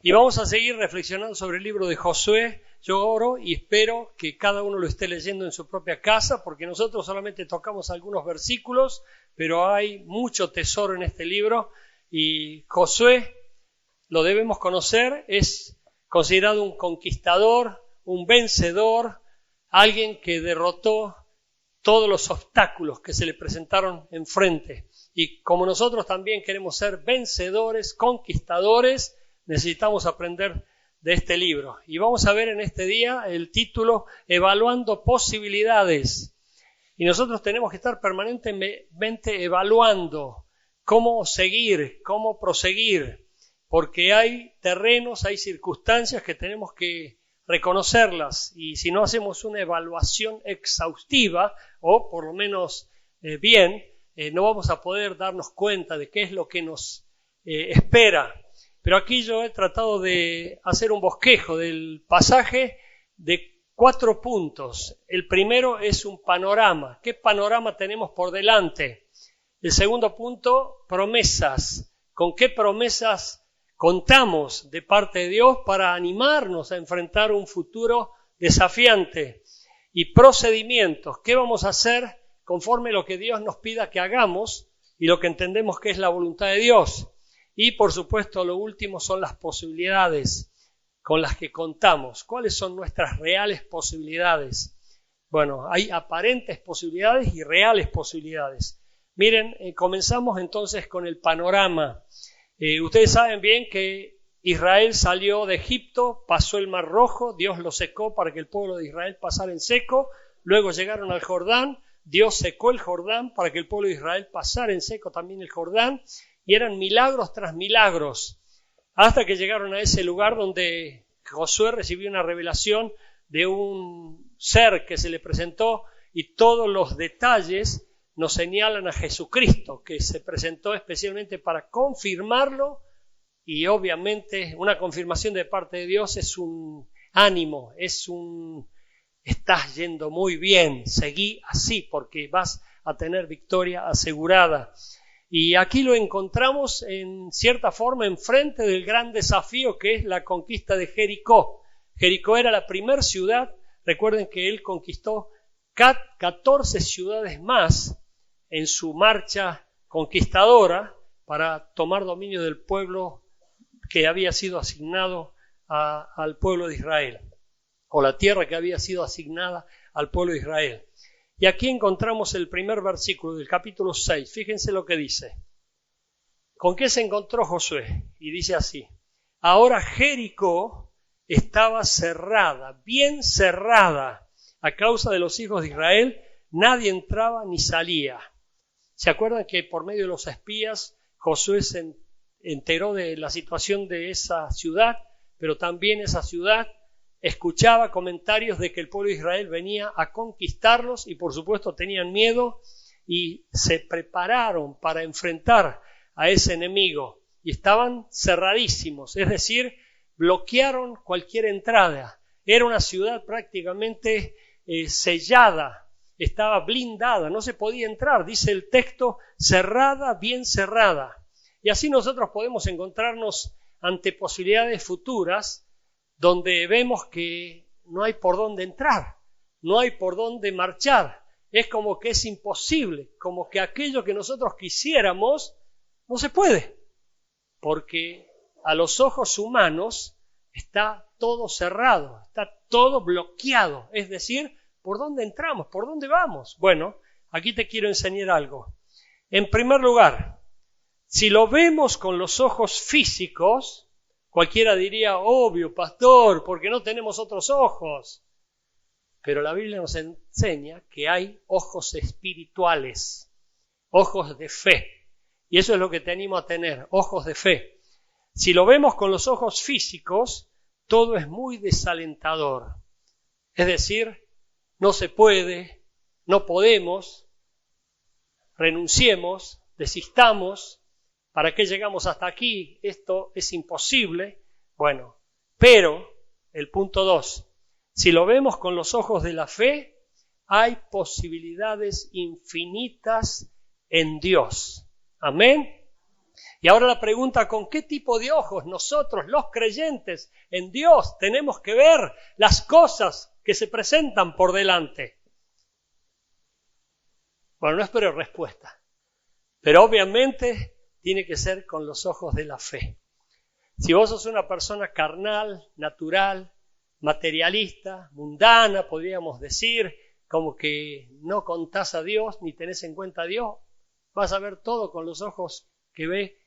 Y vamos a seguir reflexionando sobre el libro de Josué. Yo oro y espero que cada uno lo esté leyendo en su propia casa, porque nosotros solamente tocamos algunos versículos, pero hay mucho tesoro en este libro. Y Josué, lo debemos conocer, es considerado un conquistador, un vencedor, alguien que derrotó todos los obstáculos que se le presentaron enfrente. Y como nosotros también queremos ser vencedores, conquistadores, necesitamos aprender de este libro. Y vamos a ver en este día el título Evaluando posibilidades. Y nosotros tenemos que estar permanentemente evaluando cómo seguir, cómo proseguir, porque hay terrenos, hay circunstancias que tenemos que reconocerlas, y si no hacemos una evaluación exhaustiva, o por lo menos bien, no vamos a poder darnos cuenta de qué es lo que nos espera. Pero aquí yo he tratado de hacer un bosquejo del pasaje de 4 puntos. El primero es un panorama. ¿Qué panorama tenemos por delante? El segundo punto, promesas. ¿Con qué promesas contamos de parte de Dios para animarnos a enfrentar un futuro desafiante? Y procedimientos. ¿Qué vamos a hacer conforme a lo que Dios nos pida que hagamos y lo que entendemos que es la voluntad de Dios? Y por supuesto lo último son las posibilidades con las que contamos. ¿Cuáles son nuestras reales posibilidades? Bueno, hay aparentes posibilidades y reales posibilidades. Miren, comenzamos entonces con el panorama. Ustedes saben bien que Israel salió de Egipto, pasó el Mar Rojo, Dios lo secó para que el pueblo de Israel pasara en seco, luego llegaron al Jordán, Dios secó el Jordán para que el pueblo de Israel pasara en seco también el Jordán, y eran milagros tras milagros, hasta que llegaron a ese lugar donde Josué recibió una revelación de un ser que se le presentó, y todos los detalles nos señalan a Jesucristo, que se presentó especialmente para confirmarlo, y obviamente una confirmación de parte de Dios es un ánimo, estás yendo muy bien, seguí así porque vas a tener victoria asegurada. Y aquí lo encontramos en cierta forma enfrente del gran desafío que es la conquista de Jericó. Jericó era la primera ciudad, recuerden que él conquistó 14 ciudades más en su marcha conquistadora para tomar dominio del pueblo que había sido asignado al pueblo de Israel, o la tierra que había sido asignada al pueblo de Israel. Y aquí encontramos el primer versículo del capítulo 6. Fíjense lo que dice. ¿Con qué se encontró Josué? Y dice así. Ahora Jericó estaba cerrada, bien cerrada, a causa de los hijos de Israel. Nadie entraba ni salía. ¿Se acuerdan que por medio de los espías Josué se enteró de la situación de esa ciudad? Pero también esa ciudad escuchaba comentarios de que el pueblo de Israel venía a conquistarlos y por supuesto tenían miedo y se prepararon para enfrentar a ese enemigo y estaban cerradísimos, es decir, bloquearon cualquier entrada. Era una ciudad prácticamente sellada, estaba blindada, no se podía entrar, dice el texto, cerrada, bien cerrada. Y así nosotros podemos encontrarnos ante posibilidades futuras donde vemos que no hay por dónde entrar, no hay por dónde marchar. Es como que es imposible, como que aquello que nosotros quisiéramos no se puede, porque a los ojos humanos está todo cerrado, está todo bloqueado. Es decir, ¿por dónde entramos? ¿Por dónde vamos? Bueno, aquí te quiero enseñar algo. En primer lugar, si lo vemos con los ojos físicos, cualquiera diría, obvio, pastor, porque no tenemos otros ojos. Pero la Biblia nos enseña que hay ojos espirituales, ojos de fe. Y eso es lo que te animo a tener, ojos de fe. Si lo vemos con los ojos físicos, todo es muy desalentador. Es decir, no se puede, no podemos, renunciemos, desistamos. ¿Para qué llegamos hasta aquí? Esto es imposible. Bueno, pero el punto 2, si lo vemos con los ojos de la fe, hay posibilidades infinitas en Dios. Amén. Y ahora la pregunta, ¿con qué tipo de ojos nosotros, los creyentes en Dios, tenemos que ver las cosas que se presentan por delante? Bueno, no espero respuesta, pero obviamente tiene que ser con los ojos de la fe. Si vos sos una persona carnal, natural, materialista, mundana, podríamos decir, como que no contás a Dios ni tenés en cuenta a Dios, vas a ver todo con los ojos que ve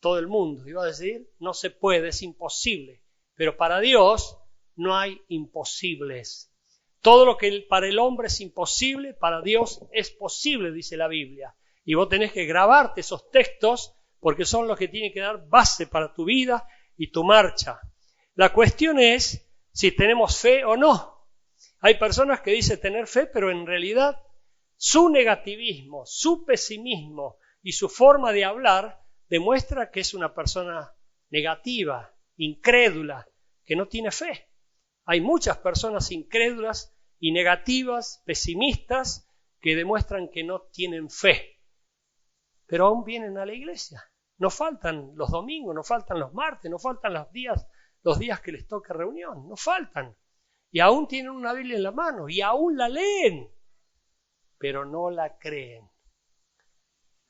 todo el mundo. Y vas a decir, no se puede, es imposible. Pero para Dios no hay imposibles. Todo lo que para el hombre es imposible, para Dios es posible, dice la Biblia. Y vos tenés que grabarte esos textos porque son los que tienen que dar base para tu vida y tu marcha. La cuestión es si tenemos fe o no. Hay personas que dicen tener fe, pero en realidad su negativismo, su pesimismo y su forma de hablar demuestra que es una persona negativa, incrédula, que no tiene fe. Hay muchas personas incrédulas y negativas, pesimistas, que demuestran que no tienen fe. Pero aún vienen a la iglesia. No faltan los domingos, no faltan los martes, no faltan los días que les toque reunión, no faltan. Y aún tienen una Biblia en la mano y aún la leen, pero no la creen.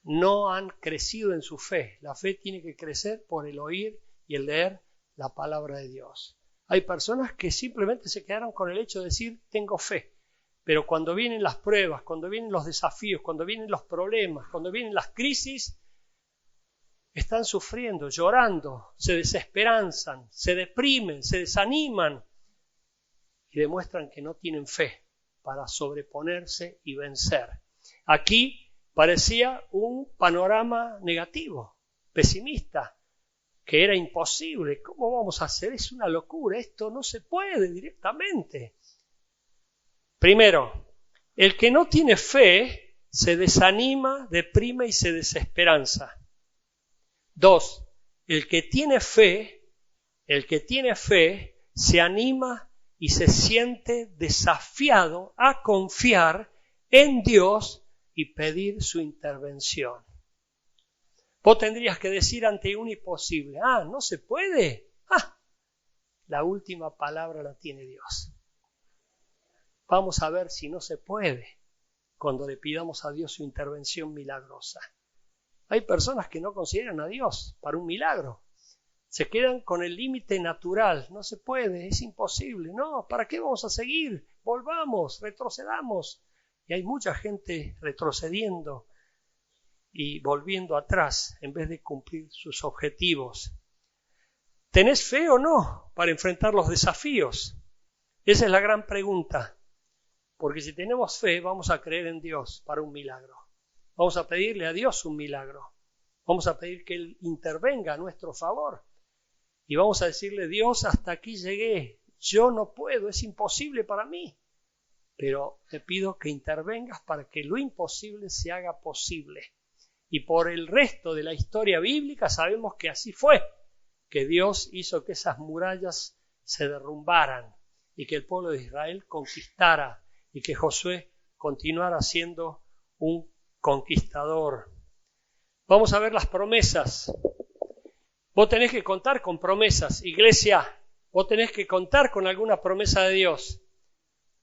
No han crecido en su fe. La fe tiene que crecer por el oír y el leer la palabra de Dios. Hay personas que simplemente se quedaron con el hecho de decir tengo fe, pero cuando vienen las pruebas, cuando vienen los desafíos, cuando vienen los problemas, cuando vienen las crisis, están sufriendo, llorando, se desesperanzan, se deprimen, se desaniman y demuestran que no tienen fe para sobreponerse y vencer. Aquí parecía un panorama negativo, pesimista, que era imposible. ¿Cómo vamos a hacer? Es una locura, esto no se puede directamente. Primero, el que no tiene fe se desanima, deprime y se desesperanza. 2, el que tiene fe se anima y se siente desafiado a confiar en Dios y pedir su intervención. Vos tendrías que decir ante un imposible, ¿no se puede? La última palabra la tiene Dios. Vamos a ver si no se puede cuando le pidamos a Dios su intervención milagrosa. Hay personas que no consideran a Dios para un milagro. Se quedan con el límite natural. No se puede, es imposible. No, ¿para qué vamos a seguir? Volvamos, retrocedamos. Y hay mucha gente retrocediendo y volviendo atrás en vez de cumplir sus objetivos. ¿Tenés fe o no para enfrentar los desafíos? Esa es la gran pregunta. Porque si tenemos fe, vamos a creer en Dios para un milagro. Vamos a pedirle a Dios un milagro. Vamos a pedir que Él intervenga a nuestro favor. Y vamos a decirle, Dios, hasta aquí llegué. Yo no puedo, es imposible para mí. Pero te pido que intervengas para que lo imposible se haga posible. Y por el resto de la historia bíblica sabemos que así fue. Que Dios hizo que esas murallas se derrumbaran y que el pueblo de Israel conquistara y que Josué continuara siendo un conquistador. Vamos a ver las promesas. Vos tenés que contar con promesas, iglesia. Vos tenés que contar con alguna promesa de Dios.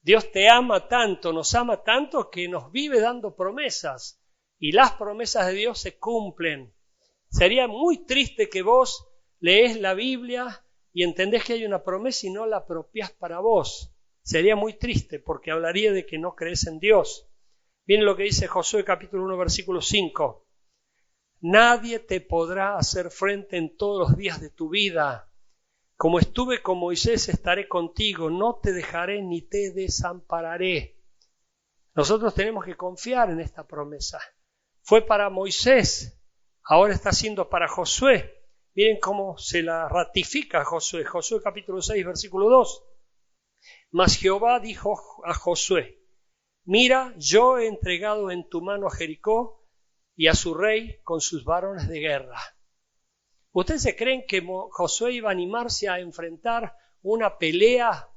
Dios te ama tanto, nos ama tanto que nos vive dando promesas. Y las promesas de Dios se cumplen. Sería muy triste que vos lees la Biblia y entendés que hay una promesa y no la apropiás para vos. Sería muy triste porque hablaría de que no crees en Dios. Miren lo que dice Josué capítulo 1 versículo 5. Nadie te podrá hacer frente en todos los días de tu vida. Como estuve con Moisés, estaré contigo. No te dejaré ni te desampararé. Nosotros tenemos que confiar en esta promesa. Fue para Moisés, ahora está siendo para Josué. Miren cómo se la ratifica Josué. Josué capítulo 6 versículo 2. Mas Jehová dijo a Josué, mira, yo he entregado en tu mano a Jericó y a su rey con sus varones de guerra. ¿Ustedes se creen que Josué iba a animarse a enfrentar una pelea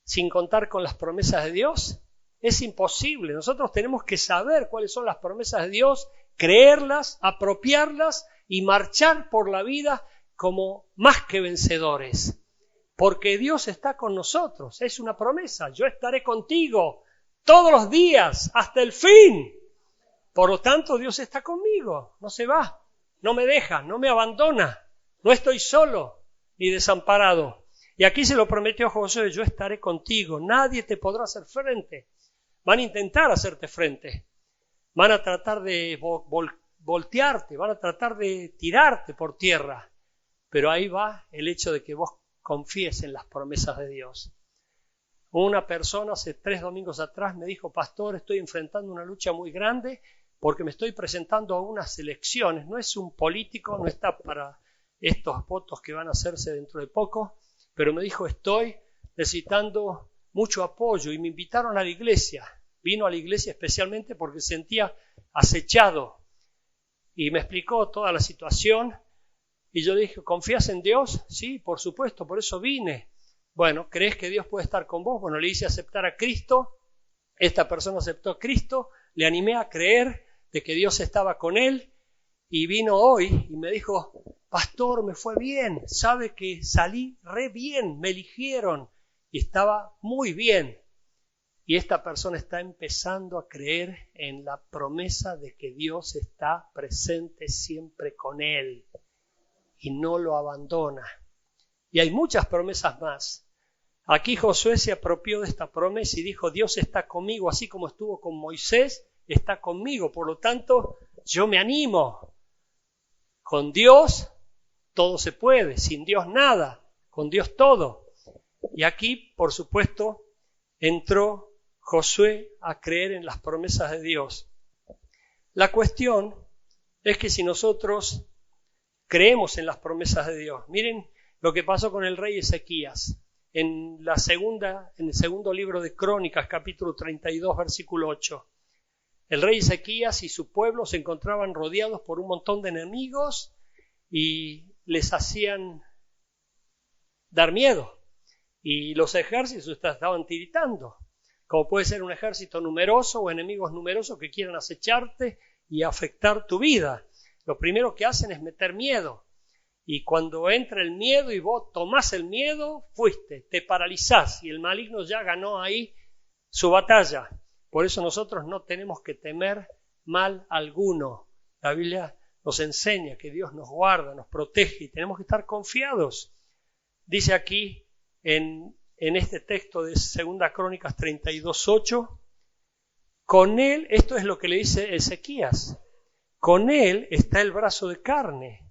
sin contar con las promesas de Dios? Es imposible. Nosotros tenemos que saber cuáles son las promesas de Dios, creerlas, apropiarlas y marchar por la vida como más que vencedores. Porque Dios está con nosotros, es una promesa. Yo estaré contigo todos los días hasta el fin. Por lo tanto, Dios está conmigo, no se va, no me deja, no me abandona, no estoy solo ni desamparado. Y aquí se lo prometió a Josué, yo estaré contigo, nadie te podrá hacer frente. Van a intentar hacerte frente, van a tratar de voltearte, van a tratar de tirarte por tierra, pero ahí va el hecho de que vos confíes en las promesas de Dios. Una persona hace 3 domingos atrás me dijo, pastor, estoy enfrentando una lucha muy grande porque me estoy presentando a unas elecciones. No es un político, no está para estos votos que van a hacerse dentro de poco, pero me dijo, estoy necesitando mucho apoyo y me invitaron a la iglesia. Vino a la iglesia especialmente porque se sentía acechado y me explicó toda la situación y yo dije, ¿confías en Dios? Sí, por supuesto, por eso vine. Bueno, ¿crees que Dios puede estar con vos? Bueno, le hice aceptar a Cristo, esta persona aceptó a Cristo, le animé a creer de que Dios estaba con él y vino hoy y me dijo, pastor, me fue bien, sabe que salí re bien, me eligieron y estaba muy bien. Y esta persona está empezando a creer en la promesa de que Dios está presente siempre con él y no lo abandona. Y hay muchas promesas más. Aquí Josué se apropió de esta promesa y dijo, Dios está conmigo, así como estuvo con Moisés, está conmigo. Por lo tanto, yo me animo. Con Dios todo se puede, sin Dios nada, con Dios todo. Y aquí, por supuesto, entró Josué a creer en las promesas de Dios. La cuestión es que si nosotros creemos en las promesas de Dios, miren lo que pasó con el rey Ezequías. En el segundo libro de Crónicas, capítulo 32, versículo 8. El rey Ezequías y su pueblo se encontraban rodeados por un montón de enemigos y les hacían dar miedo. Y los ejércitos estaban tiritando, como puede ser un ejército numeroso o enemigos numerosos que quieran acecharte y afectar tu vida. Lo primero que hacen es meter miedo. Y cuando entra el miedo y vos tomás el miedo, fuiste, te paralizás y el maligno ya ganó ahí su batalla. Por eso nosotros no tenemos que temer mal alguno. La Biblia nos enseña que Dios nos guarda, nos protege y tenemos que estar confiados. Dice aquí en este texto de 2 Crónicas 32:8, con él, esto es lo que le dice Ezequías, con él está el brazo de carne.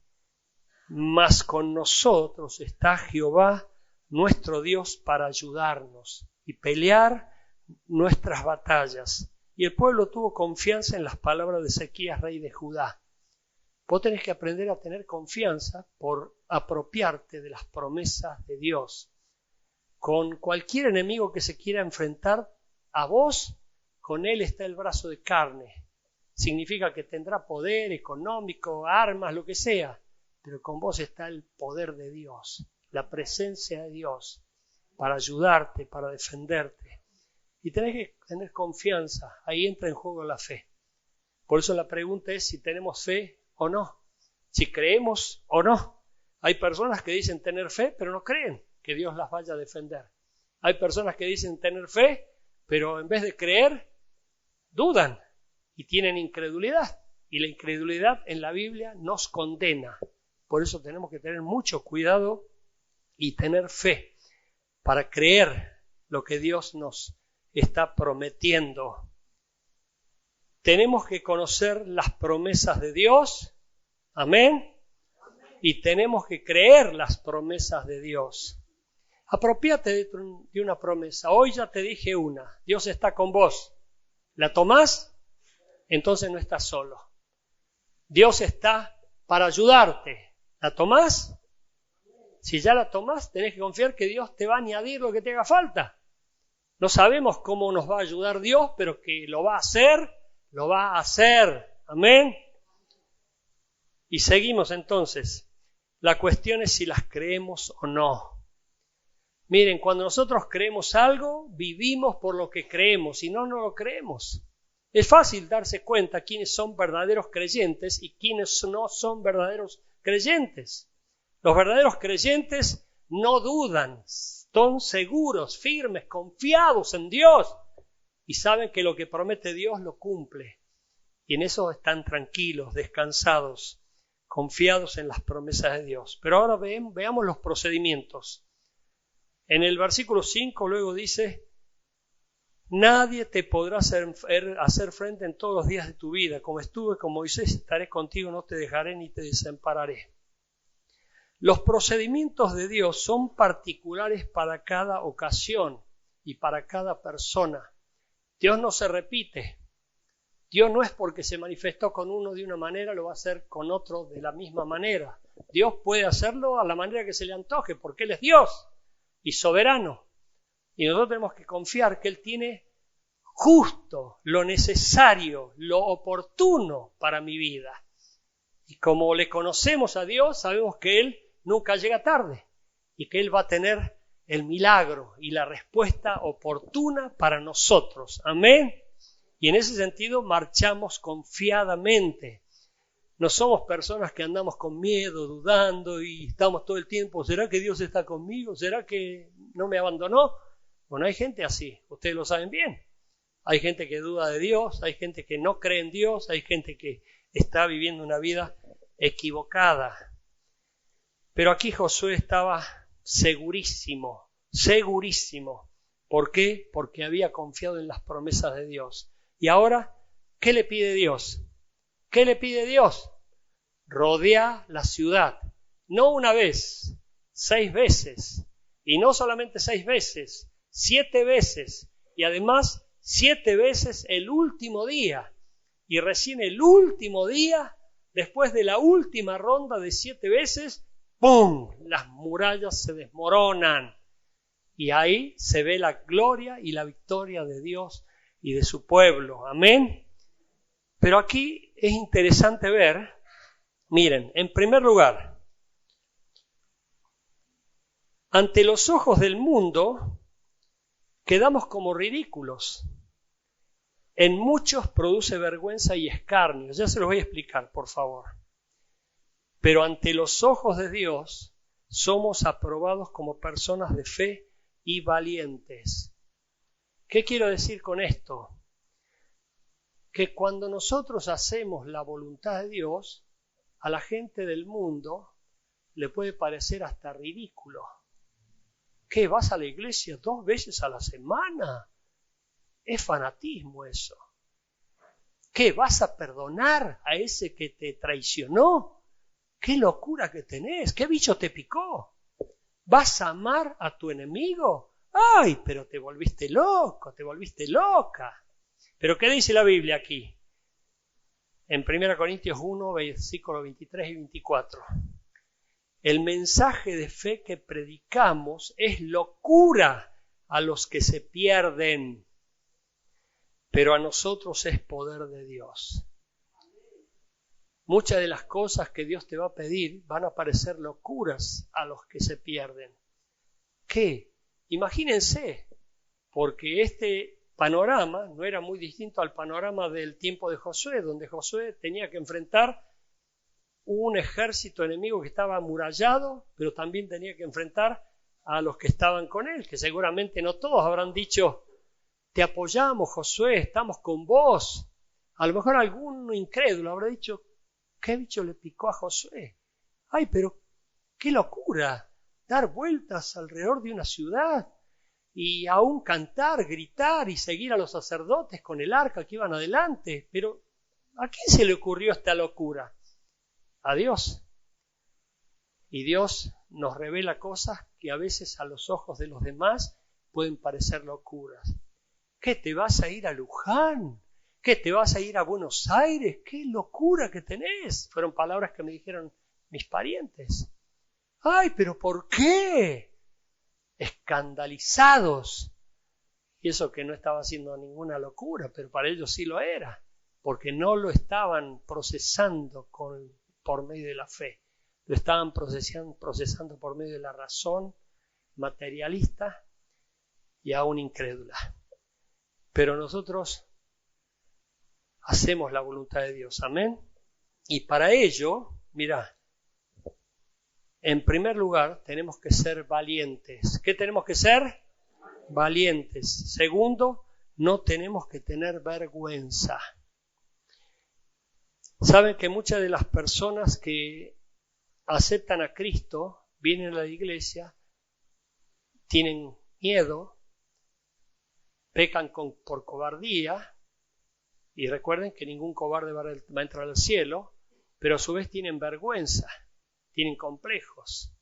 Mas con nosotros está Jehová, nuestro Dios, para ayudarnos y pelear nuestras batallas. Y el pueblo tuvo confianza en las palabras de Ezequías, rey de Judá. Vos tenés que aprender a tener confianza por apropiarte de las promesas de Dios. Con cualquier enemigo que se quiera enfrentar a vos, con él está el brazo de carne. Significa que tendrá poder económico, armas, lo que sea. Pero con vos está el poder de Dios, la presencia de Dios para ayudarte, para defenderte. Y tenés que tener confianza, ahí entra en juego la fe. Por eso la pregunta es si tenemos fe o no, si creemos o no. Hay personas que dicen tener fe, pero no creen que Dios las vaya a defender. Hay personas que dicen tener fe, pero en vez de creer, dudan y tienen incredulidad. Y la incredulidad en la Biblia nos condena. Por eso tenemos que tener mucho cuidado y tener fe para creer lo que Dios nos está prometiendo. Tenemos que conocer las promesas de Dios, amén, y tenemos que creer las promesas de Dios. Apropiate de una promesa. Hoy ya te dije una, Dios está con vos. ¿La tomás? Entonces no estás solo. Dios está para ayudarte. ¿La tomás? Si ya la tomás, tenés que confiar que Dios te va a añadir lo que te haga falta. No sabemos cómo nos va a ayudar Dios, pero que lo va a hacer, lo va a hacer. Amén. Y seguimos entonces. La cuestión es si las creemos o no. Miren, cuando nosotros creemos algo, vivimos por lo que creemos, si no, no lo creemos. Es fácil darse cuenta quiénes son verdaderos creyentes y quiénes no son verdaderos creyentes. Los verdaderos creyentes no dudan, son seguros, firmes, confiados en Dios y saben que lo que promete Dios lo cumple. Y en eso están tranquilos, descansados, confiados en las promesas de Dios. Pero ahora veamos los procedimientos. En el versículo 5 luego dice: nadie te podrá hacer frente en todos los días de tu vida. Como estuve con Moisés, estaré contigo, no te dejaré ni te desampararé. Los procedimientos de Dios son particulares para cada ocasión y para cada persona. Dios no se repite. Dios no es porque se manifestó con uno de una manera, lo va a hacer con otro de la misma manera. Dios puede hacerlo a la manera que se le antoje, porque Él es Dios y soberano. Y nosotros tenemos que confiar que Él tiene justo lo necesario, lo oportuno para mi vida. Y como le conocemos a Dios, sabemos que Él nunca llega tarde y que Él va a tener el milagro y la respuesta oportuna para nosotros. Amén. Y en ese sentido marchamos confiadamente. No somos personas que andamos con miedo, dudando y estamos todo el tiempo: ¿será que Dios está conmigo? ¿Será que no me abandonó? Bueno, hay gente así, ustedes lo saben bien. Hay gente que duda de Dios, hay gente que no cree en Dios, hay gente que está viviendo una vida equivocada. Pero aquí Josué estaba segurísimo, segurísimo. ¿Por qué? Porque había confiado en las promesas de Dios. Y ahora, ¿qué le pide Dios? ¿Qué le pide Dios? Rodea la ciudad. No una vez, 6 veces. Y no solamente 6 veces, 7 veces. Y además 7 veces el último día. Y recién el último día, después de la última ronda de 7 veces, ¡pum!, las murallas se desmoronan. Y ahí se ve la gloria y la victoria de Dios y de su pueblo. Amén. Pero aquí es interesante ver, miren, en primer lugar, ante los ojos del mundo quedamos como ridículos. En muchos produce vergüenza y escarnio. Ya se los voy a explicar, por favor. Pero ante los ojos de Dios somos aprobados como personas de fe y valientes. ¿Qué quiero decir con esto? Que cuando nosotros hacemos la voluntad de Dios, a la gente del mundo le puede parecer hasta ridículo. ¿Qué? ¿Vas a la iglesia 2 veces a la semana? Es fanatismo eso. ¿Qué? ¿Vas a perdonar a ese que te traicionó? ¡Qué locura que tenés! ¿Qué bicho te picó? ¿Vas a amar a tu enemigo? ¡Ay, pero te volviste loco, te volviste loca! ¿Pero qué dice la Biblia aquí? En 1 Corintios 1, versículos 23 y 24. El mensaje de fe que predicamos es locura a los que se pierden, pero a nosotros es poder de Dios. Muchas de las cosas que Dios te va a pedir van a parecer locuras a los que se pierden. ¿Qué? Imagínense, porque este panorama no era muy distinto al panorama del tiempo de Josué, donde Josué tenía que enfrentar un ejército enemigo que estaba amurallado, pero también tenía que enfrentar a los que estaban con él, que seguramente no todos habrán dicho: te apoyamos, Josué, estamos con vos. A lo mejor algún incrédulo habrá dicho: ¿qué bicho le picó a Josué? ¡Ay, pero qué locura! Dar vueltas alrededor de una ciudad y aún cantar, gritar y seguir a los sacerdotes con el arca que iban adelante. Pero ¿a quién se le ocurrió esta locura? A Dios. Y Dios nos revela cosas que a veces a los ojos de los demás pueden parecer locuras. ¿Qué, te vas a ir a Luján? ¿Qué, te vas a ir a Buenos Aires? ¡Qué locura que tenés! Fueron palabras que me dijeron mis parientes. ¡Ay, pero por qué! Escandalizados. Y eso que no estaba haciendo ninguna locura, pero para ellos sí lo era, porque no lo estaban procesando por medio de la fe, lo estaban procesando por medio de la razón materialista y aún incrédula. Pero nosotros hacemos la voluntad de Dios. Amén. Y para ello, mirá, en primer lugar tenemos que ser valientes. ¿Qué tenemos que ser? Valientes. Segundo, no tenemos que tener vergüenza. Saben que muchas de las personas que aceptan a Cristo, vienen a la iglesia, tienen miedo, pecan por cobardía, y recuerden que ningún cobarde va a entrar al cielo, pero a su vez tienen vergüenza, tienen complejos.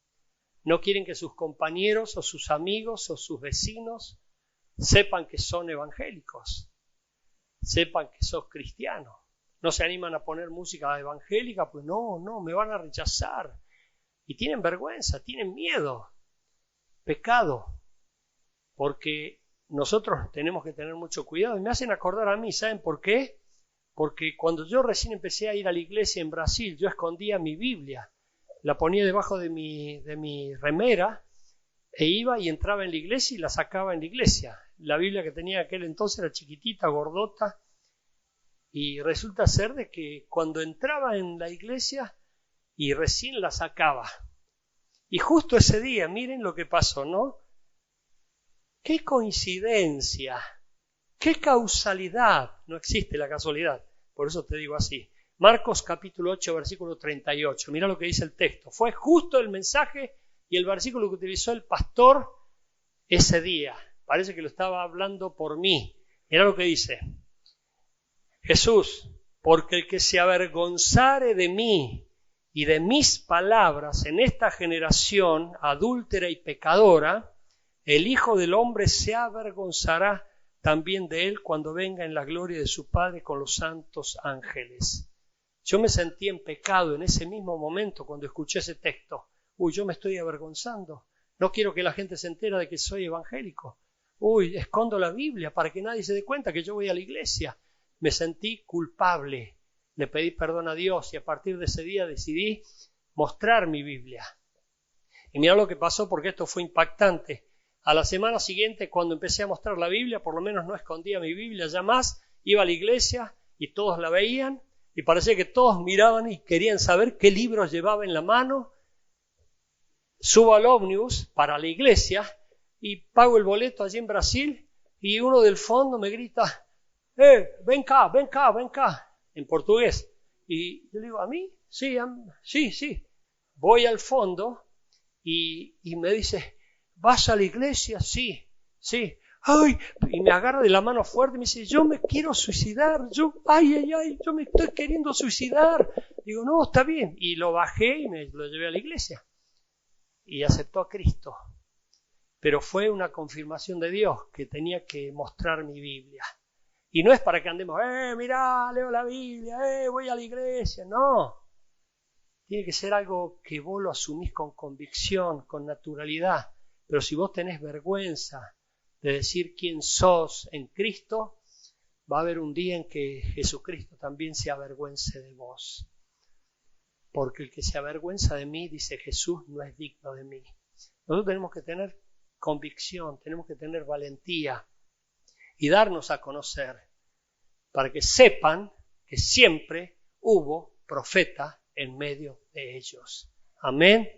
No quieren que sus compañeros o sus amigos o sus vecinos sepan que son evangélicos, sepan que sos cristiano. No se animan a poner música evangélica, pues no, me van a rechazar. Y tienen vergüenza, tienen miedo, pecado, porque nosotros tenemos que tener mucho cuidado. Y me hacen acordar a mí, ¿saben por qué? Porque cuando yo recién empecé a ir a la iglesia en Brasil, yo escondía mi Biblia, la ponía debajo de mi remera, e iba y entraba en la iglesia y la sacaba en la iglesia. La Biblia que tenía aquel entonces era chiquitita, gordota, y resulta ser de que cuando entraba en la iglesia y recién la sacaba. Y justo ese día, miren lo que pasó, ¿no? ¡Qué coincidencia! ¡Qué causalidad! No existe la casualidad, por eso te digo así. Marcos capítulo 8, versículo 38. Mira lo que dice el texto. Fue justo el mensaje y el versículo que utilizó el pastor ese día. Parece que lo estaba hablando por mí. Mira lo que dice. Jesús, porque el que se avergonzare de mí y de mis palabras en esta generación adúltera y pecadora, el Hijo del Hombre se avergonzará también de él cuando venga en la gloria de su Padre con los santos ángeles. Yo me sentí en pecado en ese mismo momento cuando escuché ese texto. Yo me estoy avergonzando. No quiero que la gente se entere de que soy evangélico. Escondo la Biblia para que nadie se dé cuenta que yo voy a la iglesia. Me sentí culpable. Le pedí perdón a Dios y a partir de ese día decidí mostrar mi Biblia. Y mira lo que pasó porque esto fue impactante. A la semana siguiente, cuando empecé a mostrar la Biblia, por lo menos no escondía mi Biblia ya más, iba a la iglesia y todos la veían y parecía que todos miraban y querían saber qué libros llevaba en la mano. Subo al ómnibus para la iglesia y pago el boleto allí en Brasil y uno del fondo me grita, ven cá, en portugués. Y yo le digo, ¿a mí? Sí. Voy al fondo y me dice, ¿vas a la iglesia? Sí. ¡Ay! Y me agarra de la mano fuerte y me dice, yo me quiero suicidar, yo me estoy queriendo suicidar. Digo, no, está bien. Y lo bajé y me lo llevé a la iglesia. Y aceptó a Cristo. Pero fue una confirmación de Dios que tenía que mostrar mi Biblia. Y no es para que andemos, mirá, leo la Biblia, voy a la iglesia. No. Tiene que ser algo que vos lo asumís con convicción, con naturalidad. Pero si vos tenés vergüenza de decir quién sos en Cristo, va a haber un día en que Jesucristo también se avergüence de vos. Porque el que se avergüenza de mí, dice Jesús, no es digno de mí. Nosotros tenemos que tener convicción, tenemos que tener valentía y darnos a conocer para que sepan que siempre hubo profeta en medio de ellos. Amén.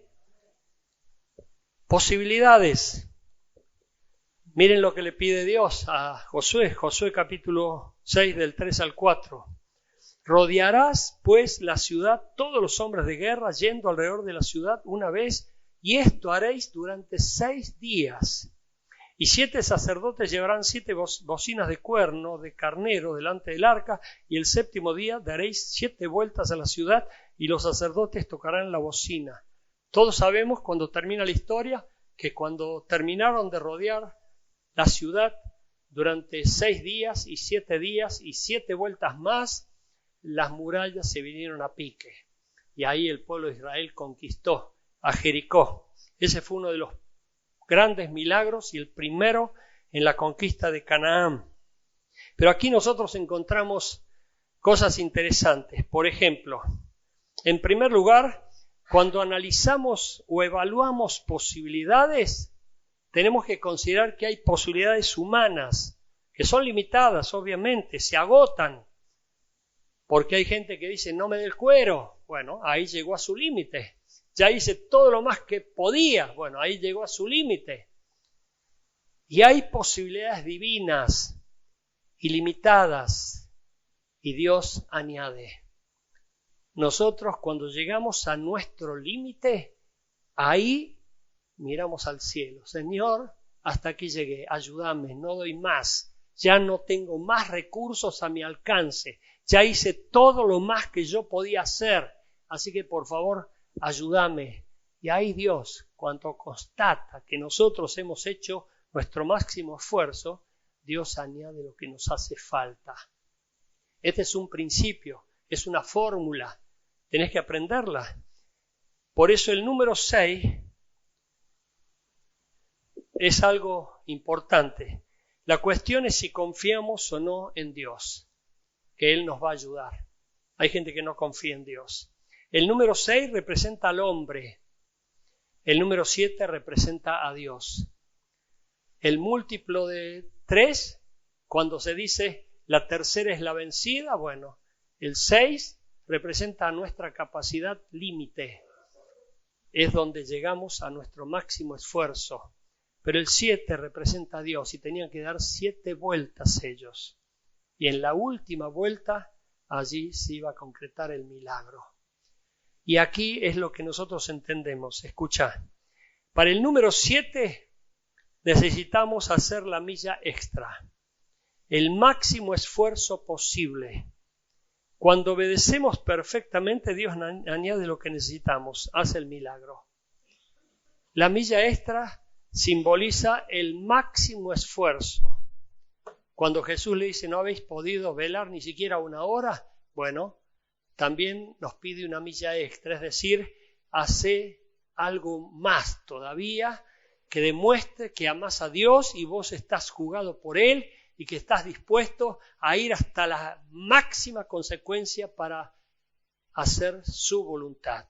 Posibilidades. Miren lo que le pide Dios a Josué. Josué capítulo 6 del 3 al 4. Rodearás pues la ciudad todos los hombres de guerra yendo alrededor de la ciudad una vez, y esto haréis durante 6 días. Y 7 sacerdotes llevarán 7 bocinas de cuerno de carnero delante del arca, y el 7º día daréis 7 vueltas a la ciudad, y los sacerdotes tocarán la bocina. Todos sabemos cuando termina la historia que cuando terminaron de rodear la ciudad durante 6 días y 7 días y 7 vueltas más, las murallas se vinieron a pique. Y ahí el pueblo de Israel conquistó a Jericó. Ese fue uno de los grandes milagros y el primero en la conquista de Canaán. Pero aquí nosotros encontramos cosas interesantes. Por ejemplo, en primer lugar, cuando analizamos o evaluamos posibilidades, tenemos que considerar que hay posibilidades humanas que son limitadas, obviamente, se agotan. Porque hay gente que dice, no me dé el cuero. Bueno, ahí llegó a su límite. Ya hice todo lo más que podía. Bueno, ahí llegó a su límite. Y hay posibilidades divinas, ilimitadas. Y Dios añade. Nosotros cuando llegamos a nuestro límite, ahí miramos al cielo. Señor, hasta aquí llegué, ayúdame, no doy más. Ya no tengo más recursos a mi alcance. Ya hice todo lo más que yo podía hacer. Así que por favor, ayúdame. Y ahí Dios, cuando constata que nosotros hemos hecho nuestro máximo esfuerzo, Dios añade lo que nos hace falta. Este es un principio, es una fórmula. Tenés que aprenderla. Por eso el número 6 es algo importante. La cuestión es si confiamos o no en Dios, que Él nos va a ayudar. Hay gente que no confía en Dios. El número 6 representa al hombre. El número 7 representa a Dios. El múltiplo de 3, cuando se dice la tercera es la vencida, bueno, el 6 representa nuestra capacidad límite. Es donde llegamos a nuestro máximo esfuerzo. Pero el 7 representa a Dios y tenían que dar 7 vueltas ellos. Y en la última vuelta, allí se iba a concretar el milagro. Y aquí es lo que nosotros entendemos. Escucha, para el número 7 necesitamos hacer la milla extra. El máximo esfuerzo posible. Cuando obedecemos perfectamente, Dios añade lo que necesitamos, hace el milagro. La milla extra simboliza el máximo esfuerzo. Cuando Jesús le dice, no habéis podido velar ni siquiera una hora, bueno, también nos pide una milla extra, es decir, hace algo más todavía que demuestre que amás a Dios y vos estás jugado por Él y que estás dispuesto a ir hasta la máxima consecuencia para hacer su voluntad.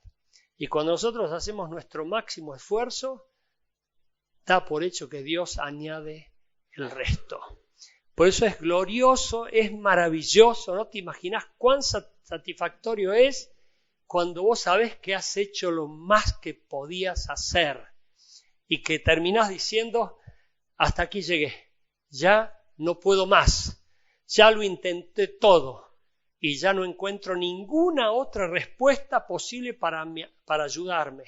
Y cuando nosotros hacemos nuestro máximo esfuerzo, da por hecho que Dios añade el resto. Por eso es glorioso, es maravilloso, no te imaginas cuán satisfactorio es cuando vos sabés que has hecho lo más que podías hacer y que terminás diciendo, hasta aquí llegué, ya no puedo más, ya lo intenté todo y ya no encuentro ninguna otra respuesta posible para ayudarme.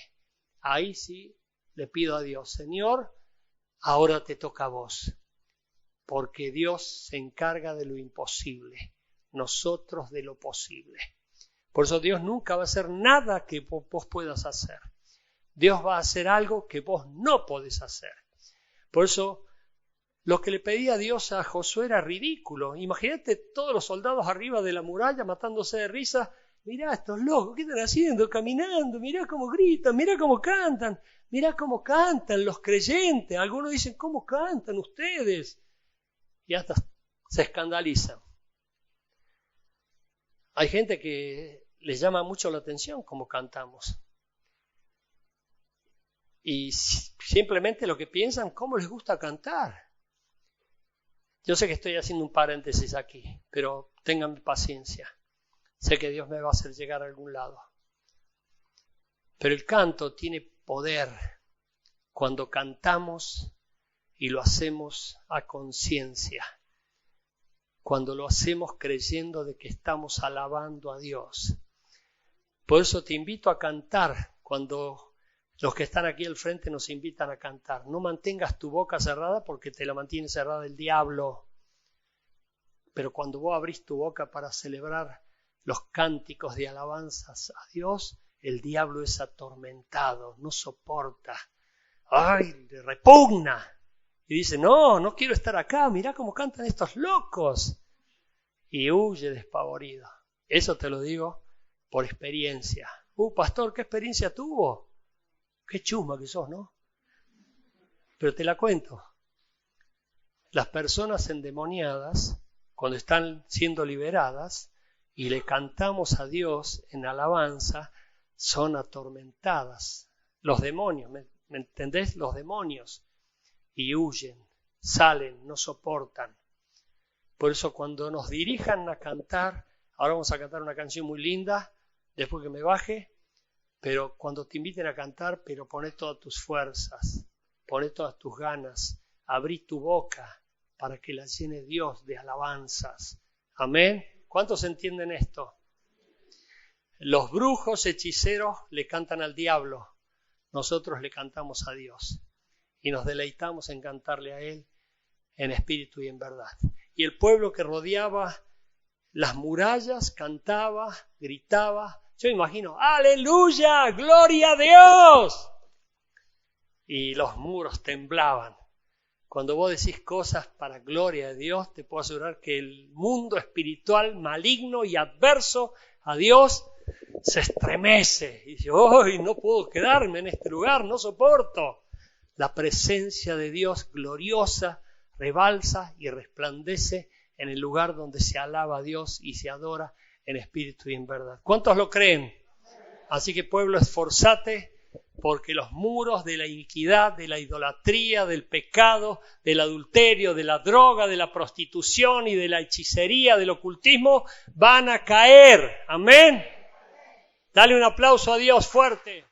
Ahí sí le pido a Dios, Señor, ahora te toca a vos, porque Dios se encarga de lo imposible, nosotros de lo posible. Por eso Dios nunca va a hacer nada que vos puedas hacer. Dios va a hacer algo que vos no podés hacer. Por eso lo que le pedía Dios a Josué era ridículo. Imagínate todos los soldados arriba de la muralla matándose de risa. Mirá estos locos, ¿qué están haciendo? Caminando, mirá cómo gritan, mirá cómo cantan. Mirá cómo cantan los creyentes. Algunos dicen, ¿cómo cantan ustedes? Y hasta se escandalizan. Hay gente que les llama mucho la atención cómo cantamos. Y simplemente lo que piensan, ¿cómo les gusta cantar? Yo sé que estoy haciendo un paréntesis aquí, pero tengan paciencia. Sé que Dios me va a hacer llegar a algún lado. Pero el canto tiene poder cuando cantamos y lo hacemos a conciencia. Cuando lo hacemos creyendo de que estamos alabando a Dios. Por eso te invito a cantar cuando los que están aquí al frente nos invitan a cantar. No mantengas tu boca cerrada porque te la mantiene cerrada el diablo. Pero cuando vos abrís tu boca para celebrar los cánticos de alabanzas a Dios, el diablo es atormentado, no soporta. ¡Ay! Le repugna. Y dice, no quiero estar acá, mirá cómo cantan estos locos. Y huye despavorido. Eso te lo digo por experiencia. Pastor, ¿qué experiencia tuvo? Qué chusma que sos, ¿no? Pero te la cuento. Las personas endemoniadas, cuando están siendo liberadas y le cantamos a Dios en alabanza, son atormentadas. Los demonios, ¿me entendés? Los demonios. Y huyen, salen, no soportan. Por eso cuando nos dirijan a cantar, Ahora vamos a cantar una canción muy linda, después que me baje, pero cuando te inviten a cantar, pero poné todas tus fuerzas, poné todas tus ganas, abrí tu boca para que la llene Dios de alabanzas. Amén. ¿Cuántos entienden esto? Los brujos, hechiceros le cantan al diablo, nosotros le cantamos a Dios y nos deleitamos en cantarle a Él en espíritu y en verdad. Y el pueblo que rodeaba las murallas cantaba, gritaba. Yo me imagino, ¡aleluya! ¡Gloria a Dios! Y los muros temblaban. Cuando vos decís cosas para gloria de Dios, te puedo asegurar que el mundo espiritual maligno y adverso a Dios se estremece. Y dice, ¡ay, no puedo quedarme en este lugar! ¡No soporto! La presencia de Dios gloriosa rebalsa y resplandece en el lugar donde se alaba a Dios y se adora en espíritu y en verdad. ¿Cuántos lo creen? Así que pueblo, esforzate, porque los muros de la iniquidad, de la idolatría, del pecado, del adulterio, de la droga, de la prostitución y de la hechicería, del ocultismo, van a caer. Amén. Dale un aplauso a Dios fuerte.